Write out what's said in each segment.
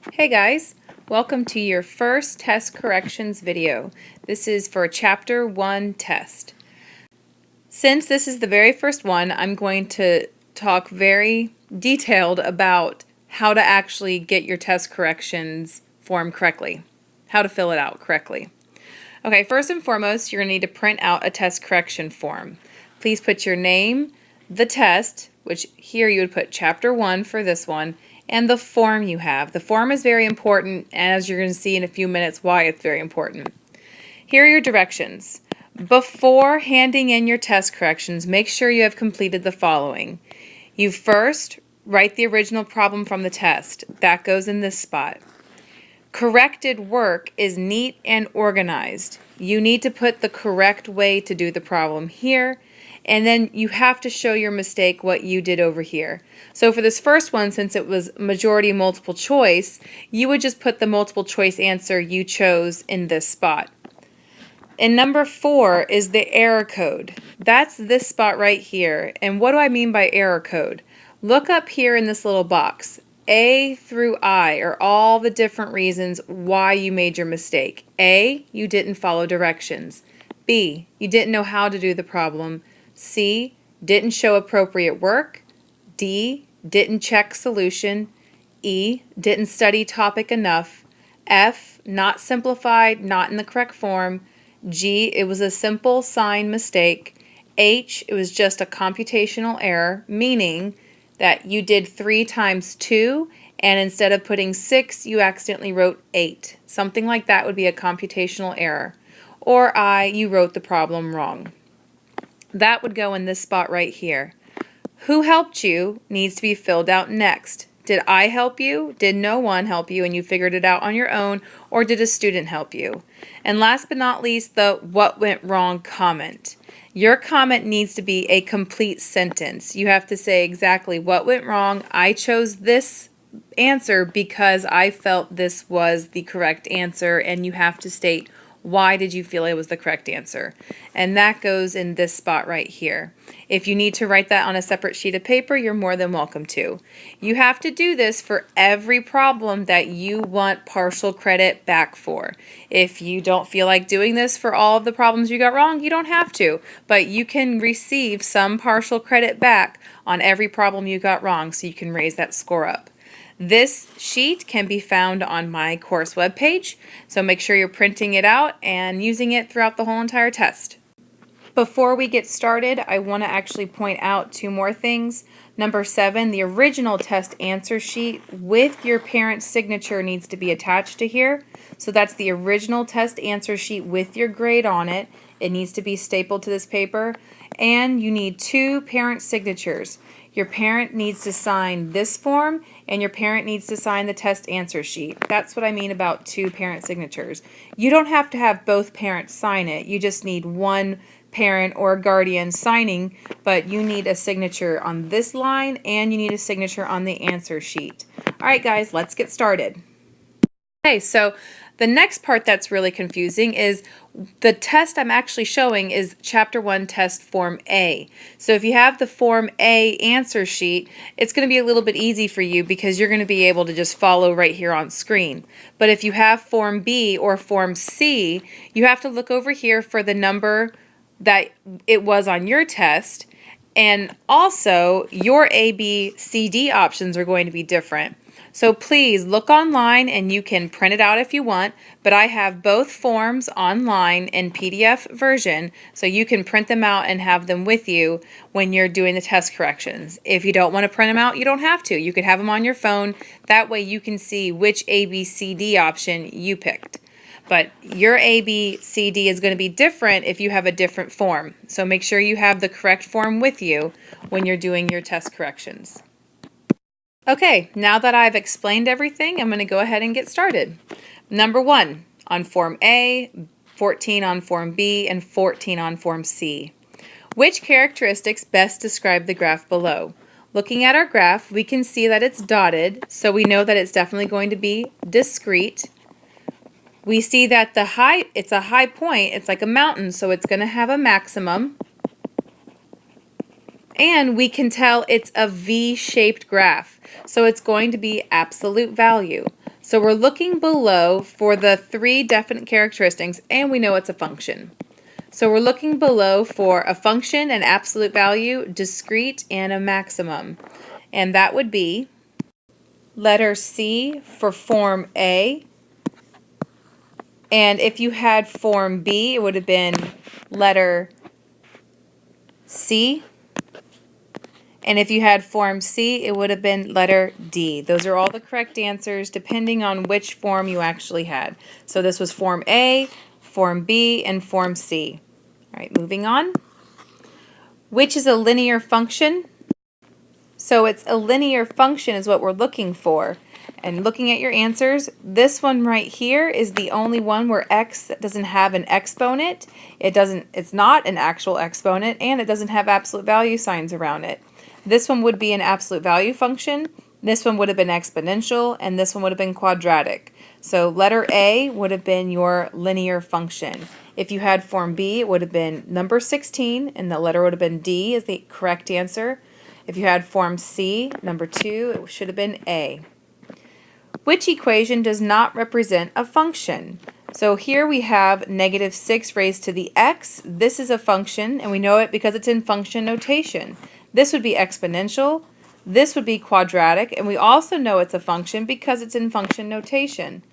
Hey guys, welcome to your first test corrections video. This is for Chapter 1 test. Since this is the very first one, I'm going to talk very detailed about how to actually get your test corrections form correctly, how to fill it out correctly. Okay, first and foremost, you're going to need to print out a test correction form. Please put your name, the test, which here you would put Chapter 1 for this one, and the form you have. The form is very important, as you're going to see in a few minutes why it's very important. Here are your directions. Before handing in your test corrections, make sure you have completed the following. You first write the original problem from the test. That goes in this spot. Corrected work is neat and organized. You need to put the correct way to do the problem here, and then you have to show your mistake what you did over here. So for this first one, since it was majority multiple choice, you would just put the multiple choice answer you chose in this spot. And number 4 is the error code. That's this spot right here. And what do I mean by error code? Look up here in this little box. A through I are all the different reasons why you made your mistake. A, you didn't follow directions. B, you didn't know how to do the problem. C, didn't show appropriate work. D, didn't check solution. E, didn't study topic enough. F, not simplified, not in the correct form. G, it was a simple sign mistake. H, it was just a computational error, meaning that you did 3 times 2, and instead of putting 6, you accidentally wrote 8. Something like that would be a computational error. Or I, you wrote the problem wrong. That would go in this spot right here. Who helped you needs to be filled out next. Did I help you? Did no one help you and you figured it out on your own? Or did a student help you? And last but not least, the what went wrong comment. Your comment needs to be a complete sentence. You have to say exactly what went wrong. I chose this answer because I felt this was the correct answer, and you have to state why did you feel it was the correct answer. And that goes in this spot right here. If you need to write that on a separate sheet of paper, you're more than welcome to. You have to do this for every problem that you want partial credit back for. If you don't feel like doing this for all of the problems you got wrong, you don't have to. But you can receive some partial credit back on every problem you got wrong, so you can raise that score up. This sheet can be found on my course webpage, so make sure you're printing it out and using it throughout the whole entire test. Before we get started, I want to actually point out 2 more things. Number 7, the original test answer sheet with your parent's signature needs to be attached to here. So that's the original test answer sheet with your grade on it. It needs to be stapled to this paper. And you need 2 parent signatures. Your parent needs to sign this form, and your parent needs to sign the test answer sheet. That's what I mean about 2 parent signatures. You don't have to have both parents sign it. You just need one parent or guardian signing, but you need a signature on this line, and you need a signature on the answer sheet. All right, guys, let's get started. Okay, so the next part that's really confusing is the test I'm actually showing is Chapter 1 Test Form A. So if you have the Form A answer sheet, it's going to be a little bit easy for you because you're going to be able to just follow right here on screen. But if you have Form B or Form C, you have to look over here for the number that it was on your test, and also your A, B, C, D options are going to be different. So please look online, and you can print it out if you want, but I have both forms online in PDF version, so you can print them out and have them with you when you're doing the test corrections. If you don't want to print them out, you don't have to. You could have them on your phone. That way you can see which A, B, C, D option you picked. But your A, B, C, D is going to be different if you have a different form. So make sure you have the correct form with you when you're doing your test corrections. Okay, now that I've explained everything, I'm going to go ahead and get started. Number 1 on Form A, 14 on Form B, and 14 on Form C. Which characteristics best describe the graph below? Looking at our graph, we can see that it's dotted, so we know that it's definitely going to be discrete. We see that it's a high point, it's like a mountain, so it's going to have a maximum. And we can tell it's a V-shaped graph, so it's going to be absolute value. So we're looking below for the three definite characteristics, and we know it's a function. So we're looking below for a function, an absolute value, discrete, and a maximum. And that would be letter C for form A. And if you had form B, it would have been letter C. And if you had form C, it would have been letter D. Those are all the correct answers depending on which form you actually had. So this was form A, form B, and form C. All right, moving on. Which is a linear function? So it's a linear function is what we're looking for. And looking at your answers, this one right here is the only one where x doesn't have an exponent. It's not an actual exponent, and it doesn't have absolute value signs around it. This one would be an absolute value function. This one would have been exponential, and this one would have been quadratic. So letter A would have been your linear function. If you had form B, it would have been number 16, and the letter would have been D is the correct answer. If you had form C, number 2, it should have been A. Which equation does not represent a function? So here we have negative 6 raised to the x. This is a function, and we know it because it's in function notation. This would be exponential. This would be quadratic, and we also know it's a function because it's in function notation.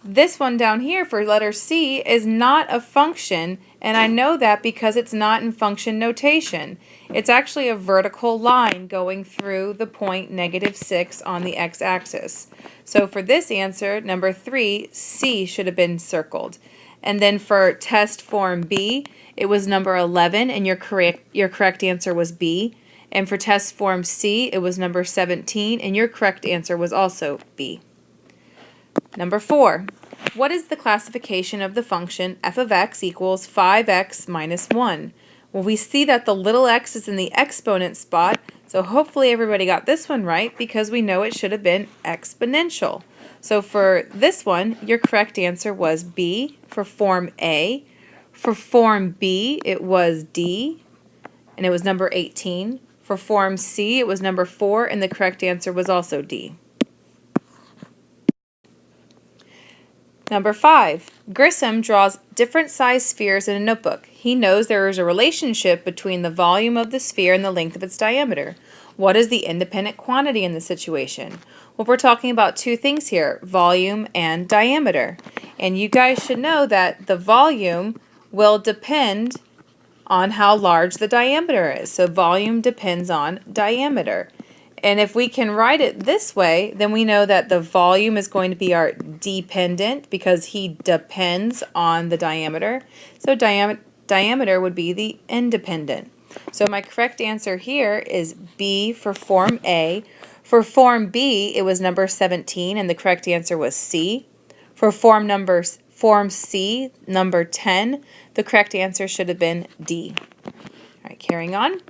This one down here for letter C is not a function, and I know that because it's not in function notation. It's actually a vertical line going through the point negative 6 on the x-axis. So for this answer, number 3, C should have been circled. And then for test form B, it was number 11, and your correct answer was B. And for test form C, it was number 17, and your correct answer was also B. Number 4, what is the classification of the function f of x equals 5x minus 1? Well, we see that the little x is in the exponent spot, so hopefully everybody got this one right because we know it should have been exponential. So for this one, your correct answer was B for form A. For form B, it was D, and it was number 18. For form C, it was number 4, and the correct answer was also D. Number 5, Grissom draws different sized spheres in a notebook. He knows there is a relationship between the volume of the sphere and the length of its diameter. What is the independent quantity in this situation? Well, we're talking about two things here, volume and diameter. And you guys should know that the volume will depend on how large the diameter is. So volume depends on diameter. And if we can write it this way, then we know that the volume is going to be our dependent because he depends on the diameter. So diameter would be the independent. So my correct answer here is B for form A. For form B, it was number 17, and the correct answer was C. For form C, number 10, the correct answer should have been D. All right, carrying on.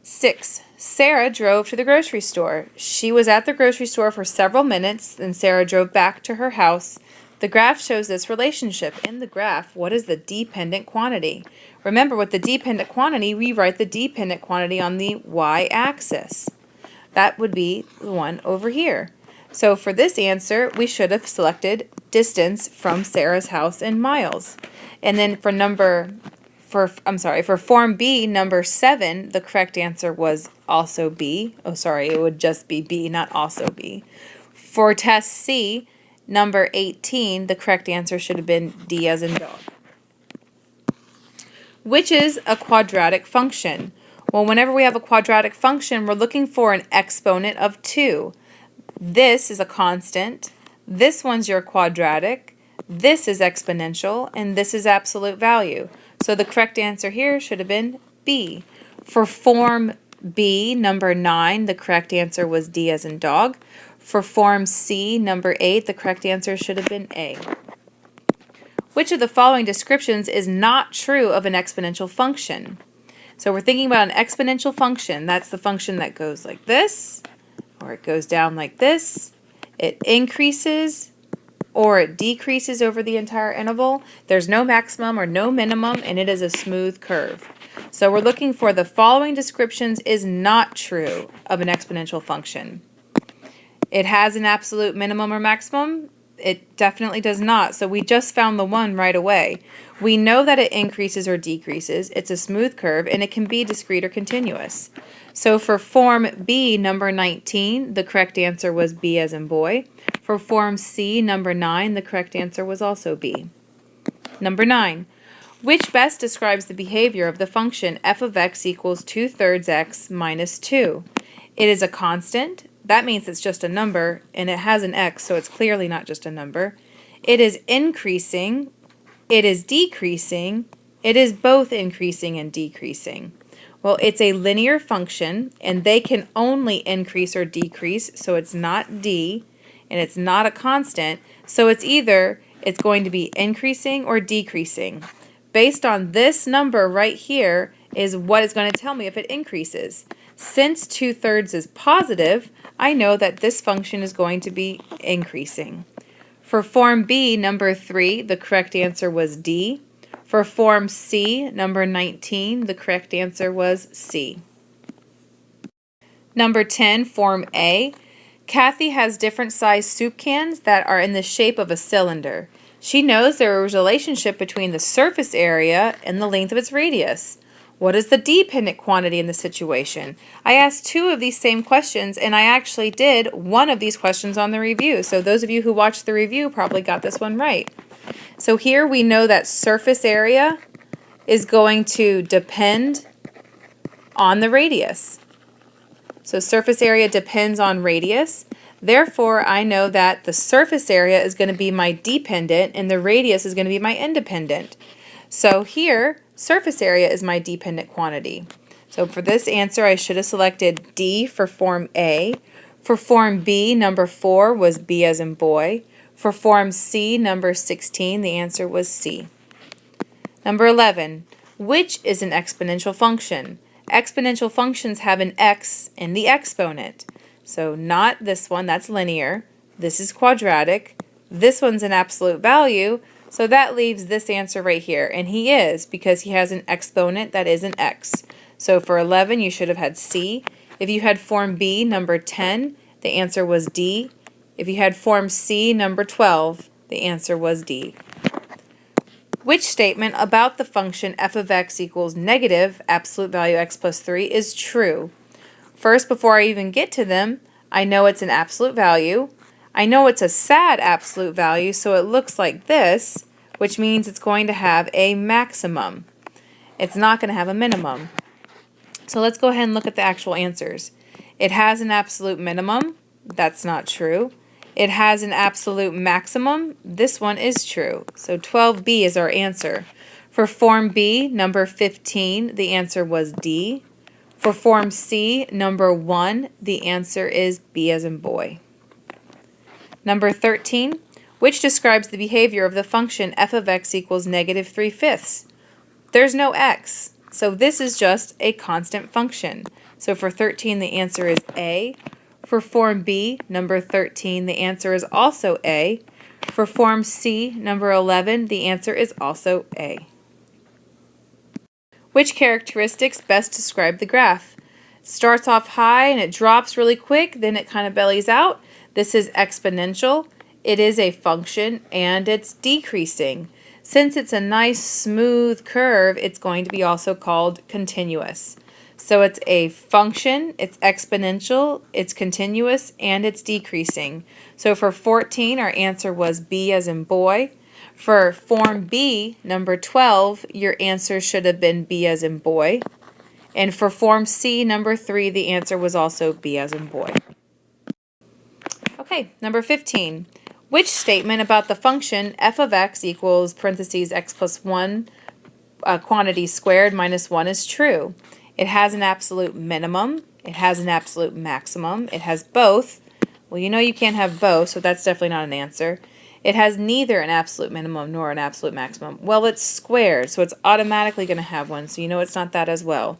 6. Sarah drove to the grocery store. She was at the grocery store for several minutes, and Sarah drove back to her house. The graph shows this relationship. In the graph, what is the dependent quantity? Remember, with the dependent quantity, we write the dependent quantity on the y-axis. That would be the one over here. So for this answer, we should have selected distance from Sarah's house in miles. And then for form B, number 7, the correct answer was also B. Oh, sorry, it would just be B, not also B. For test C, number 18, the correct answer should have been D as in dog. Which is a quadratic function? Well, whenever we have a quadratic function, we're looking for an exponent of 2. This is a constant. This one's your quadratic. This is exponential, and this is absolute value. So the correct answer here should have been B. For form B, number 9, the correct answer was D as in dog. For form C, number 8, the correct answer should have been A. Which of the following descriptions is not true of an exponential function? So we're thinking about an exponential function. That's the function that goes like this, or it goes down like this. It increases or it decreases over the entire interval. There's no maximum or no minimum, and it is a smooth curve. So we're looking for the following descriptions is not true of an exponential function. It has an absolute minimum or maximum? It definitely does not. So we just found the one right away. We know that it increases or decreases. It's a smooth curve, and it can be discrete or continuous. So for form B, number 19, the correct answer was B as in boy. For form C, number 9, the correct answer was also B. Number 9. Which best describes the behavior of the function f of x equals 2/3 x minus 2? It is a constant. That means it's just a number, and it has an x, so it's clearly not just a number. It is increasing. It is decreasing. It is both increasing and decreasing. Well, it's a linear function, and they can only increase or decrease, so it's not d, and it's not a constant, so it's going to be increasing or decreasing. Based on this number right here is what it's going to tell me if it increases. Since 2/3 is positive, I know that this function is going to be increasing. For form B, number 3, the correct answer was D. For form C, number 19, the correct answer was C. Number 10, form A. Kathy has different sized soup cans that are in the shape of a cylinder. She knows there is a relationship between the surface area and the length of its radius. What is the dependent quantity in the situation? I asked 2 of these same questions, and I actually did one of these questions on the review. So those of you who watched the review probably got this one right. So here we know that surface area is going to depend on the radius. So surface area depends on radius. Therefore, I know that the surface area is going to be my dependent and the radius is going to be my independent. So here, surface area is my dependent quantity. So for this answer, I should have selected D for form A. For form B, number 4 was B as in boy. For form C, number 16, the answer was C. Number 11, which is an exponential function? Exponential functions have an x in the exponent. So not this one, that's linear. This is quadratic. This one's an absolute value. So that leaves this answer right here. And he is, because he has an exponent that is an x. So for 11, you should have had C. If you had form B, number 10, the answer was D. If you had form C, number 12, the answer was D. Which statement about the function f of x equals negative absolute value x plus 3 is true? First, before I even get to them, I know it's an absolute value. I know it's a sad absolute value, so it looks like this, which means it's going to have a maximum. It's not going to have a minimum. So let's go ahead and look at the actual answers. It has an absolute minimum. That's not true. It has an absolute maximum. This one is true. So 12B is our answer. For form B, number 15, the answer was D. For form C, number 1, the answer is B as in boy. Number 13, which describes the behavior of the function f of x equals negative 3/5. There's no x, so this is just a constant function. So for 13, the answer is A. For form B, number 13, the answer is also A. For form C, number 11, the answer is also A. Which characteristics best describe the graph? It starts off high and it drops really quick, then it kind of bellies out. This is exponential. It is a function and it's decreasing. Since it's a nice smooth curve, it's going to be also called continuous. So it's a function, it's exponential, it's continuous, and it's decreasing. So for 14, our answer was B as in boy. For form B, number 12, your answer should have been B as in boy. And for form C, number 3, the answer was also B as in boy. Okay, number 15. Which statement about the function f of x equals parentheses x plus 1 quantity squared minus 1 is true? It has an absolute minimum. It has an absolute maximum. It has both. Well, you know you can't have both, so that's definitely not an answer. It has neither an absolute minimum nor an absolute maximum. Well, it's squared, so it's automatically going to have one, so you know it's not that as well.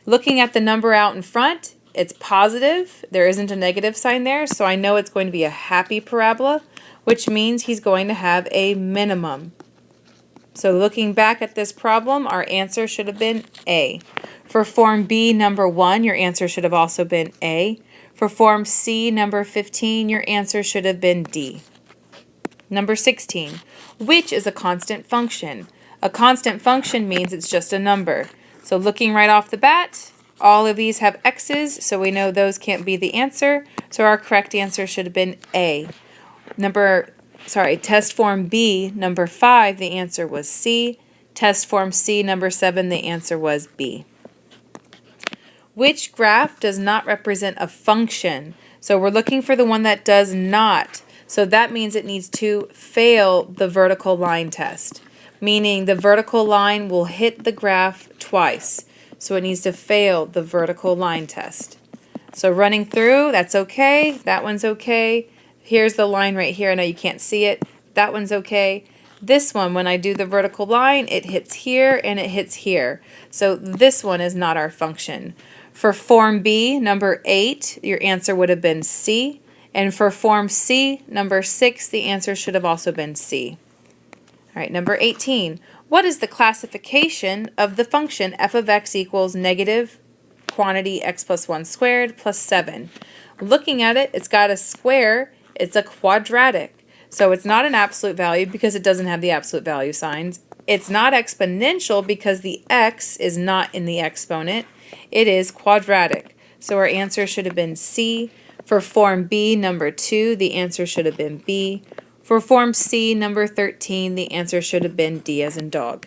Looking at the number out in front, it's positive. There isn't a negative sign there, so I know it's going to be a happy parabola, which means he's going to have a minimum. So looking back at this problem, our answer should have been A. For form B, number 1, your answer should have also been A. For form C, number 15, your answer should have been D. Number 16, which is a constant function? A constant function means it's just a number. So looking right off the bat, all of these have x's, so we know those can't be the answer. So our correct answer should have been A. Test form B, number 5, the answer was C. Test form C, number 7, the answer was B. Which graph does not represent a function? So we're looking for the one that does not. So that means it needs to fail the vertical line test, meaning the vertical line will hit the graph twice. So it needs to fail the vertical line test. So running through, that's okay. That one's okay. Here's the line right here. I know you can't see it. That one's okay. This one, when I do the vertical line, it hits here and it hits here. So this one is not our function. For form B, number 8, your answer would have been C. And for form C, number 6, the answer should have also been C. All right, number 18. What is the classification of the function f of x equals negative quantity x plus 1 squared plus 7? Looking at it, it's got a square. It's a quadratic. So it's not an absolute value because it doesn't have the absolute value signs. It's not exponential because the x is not in the exponent. It is quadratic. So our answer should have been C. For form B, number 2, the answer should have been B. For form C, number 13, the answer should have been D as in dog.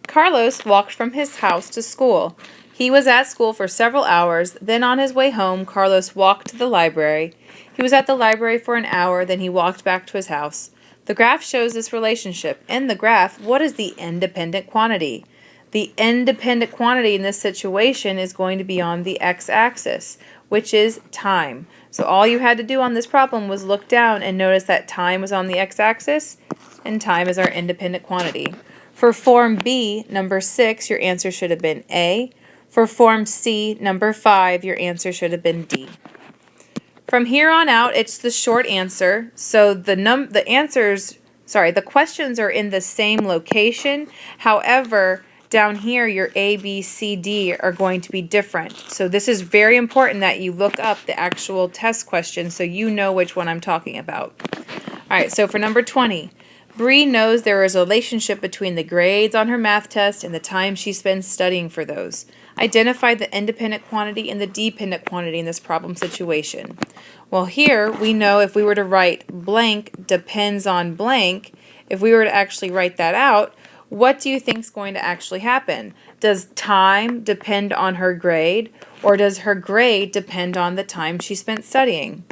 Carlos walked from his house to school. He was at school for several hours. Then on his way home, Carlos walked to the library. He was at the library for an hour. Then he walked back to his house. The graph shows this relationship. In the graph, what is the independent quantity? The independent quantity in this situation is going to be on the x-axis, which is time. So all you had to do on this problem was look down and notice that time was on the x-axis, and time is our independent quantity. For form B, number 6, your answer should have been A. For form C, number 5, your answer should have been D. From here on out, it's the short answer. So the questions are in the same location. However, down here, your A, B, C, D are going to be different. So this is very important that you look up the actual test question so you know which one I'm talking about. All right, so for number 20, Bree knows there is a relationship between the grades on her math test and the time she spends studying for those. Identify the independent quantity and the dependent quantity in this problem situation. Well, here we know if we were to write blank depends on blank, if we were to actually write that out, what do you think is going to actually happen? Does time depend on her grade, or does her grade depend on the time she spent studying?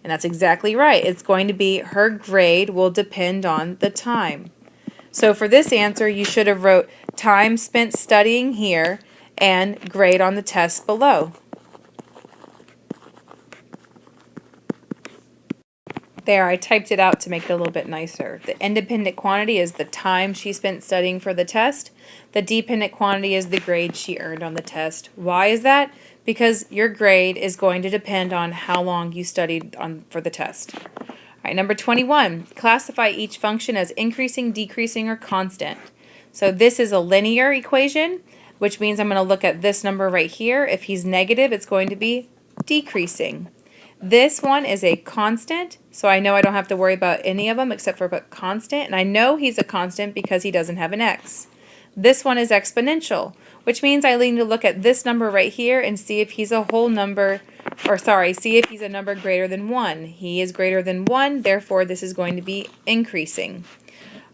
And that's exactly right. It's going to be her grade will depend on the time. So for this answer, you should have wrote time spent studying here and grade on the test below. There, I typed it out to make it a little bit nicer. The independent quantity is the time she spent studying for the test. The dependent quantity is the grade she earned on the test. Why is that? Because your grade is going to depend on how long you studied for the test. All right, number 21. Classify each function as increasing, decreasing, or constant. So this is a linear equation, which means I'm going to look at this number right here. If he's negative, it's going to be decreasing. This one is a constant, so I know I don't have to worry about any of them except for put constant, and I know he's a constant because he doesn't have an x. This one is exponential, which means I need to look at this number right here and see if he's a whole number, see if he's a number greater than 1. He is greater than 1, therefore this is going to be increasing.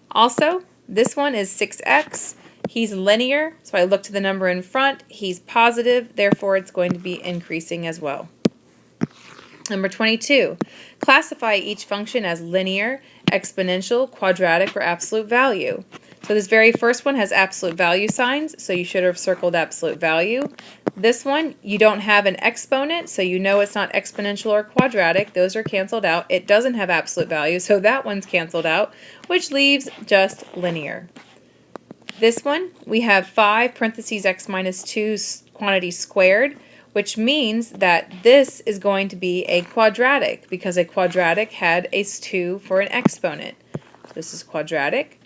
Also, this one is 6x. He's linear, so I look to the number in front. He's positive, therefore it's going to be increasing as well. Number 22, classify each function as linear, exponential, quadratic, or absolute value. So this very first one has absolute value signs, so you should have circled absolute value. This one, you don't have an exponent, so you know it's not exponential or quadratic. Those are canceled out. It doesn't have absolute value, so that one's canceled out, which leaves just linear. This one, we have 5 parentheses x minus 2 quantity squared, which means that this is going to be a quadratic because a quadratic had a 2 for an exponent. So this is quadratic.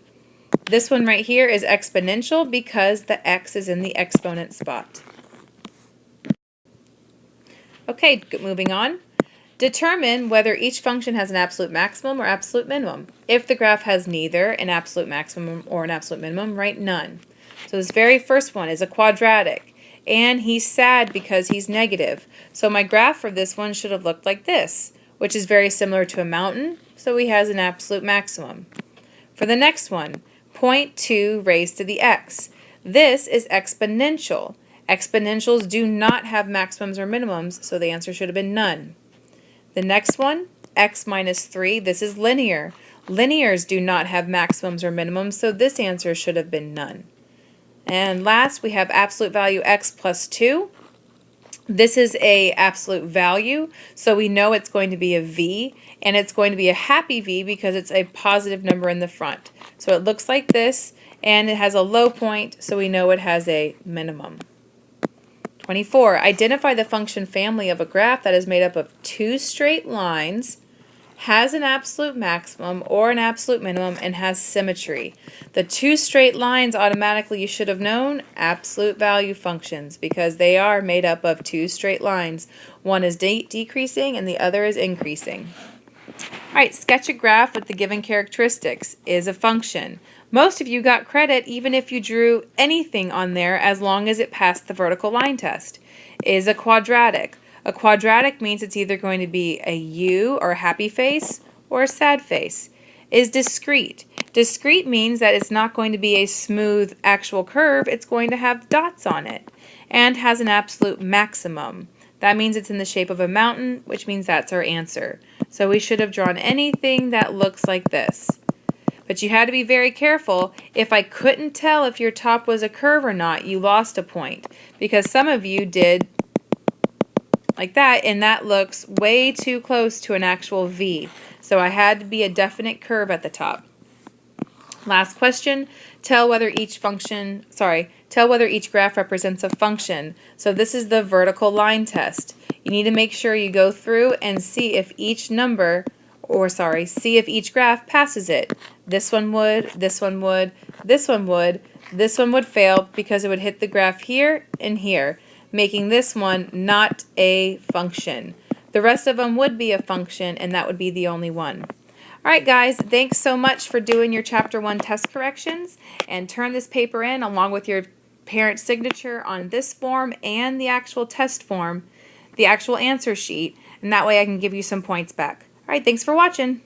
This one right here is exponential because the x is in the exponent spot. Okay, moving on. Determine whether each function has an absolute maximum or absolute minimum. If the graph has neither an absolute maximum or an absolute minimum, write none. So this very first one is a quadratic, and he's sad because he's negative. So my graph for this one should have looked like this, which is very similar to a mountain, so he has an absolute maximum. For the next one, 0.2 raised to the x. This is exponential. Exponentials do not have maximums or minimums, so the answer should have been none. The next one, x minus 3, this is linear. Linears do not have maximums or minimums, so this answer should have been none. And last, we have absolute value x plus 2. This is a absolute value, so we know it's going to be a v, and it's going to be a happy v because it's a positive number in the front. So it looks like this, and it has a low point, so we know it has a minimum. 24. Identify the function family of a graph that is made up of two straight lines, has an absolute maximum or an absolute minimum, and has symmetry. The two straight lines, automatically you should have known, absolute value functions, because they are made up of two straight lines. One is decreasing and the other is increasing. Alright, sketch a graph with the given characteristics. Is a function. Most of you got credit even if you drew anything on there as long as it passed the vertical line test. Is a quadratic. A quadratic means it's either going to be a U or a happy face or a sad face. Is discrete. Discrete means that it's not going to be a smooth actual curve, it's going to have dots on it. And has an absolute maximum. That means it's in the shape of a mountain, which means that's our answer. So we should have drawn anything that looks like this. But you had to be very careful. If I couldn't tell if your top was a curve or not, you lost a point. Because some of you did like that, and that looks way too close to an actual V. So I had to be a definite curve at the top. Last question, tell whether each graph represents a function. So this is the vertical line test. You need to make sure you go through and see if each see if each graph passes it. This one would, this one would, this one would, this one would fail because it would hit the graph here and here, making this one not a function. The rest of them would be a function, and that would be the only one. Alright guys, thanks so much for doing your Chapter 1 test corrections, and turn this paper in along with your parent signature on this form and the actual test form, the actual answer sheet, and that way I can give you some points back. Alright, thanks for watching.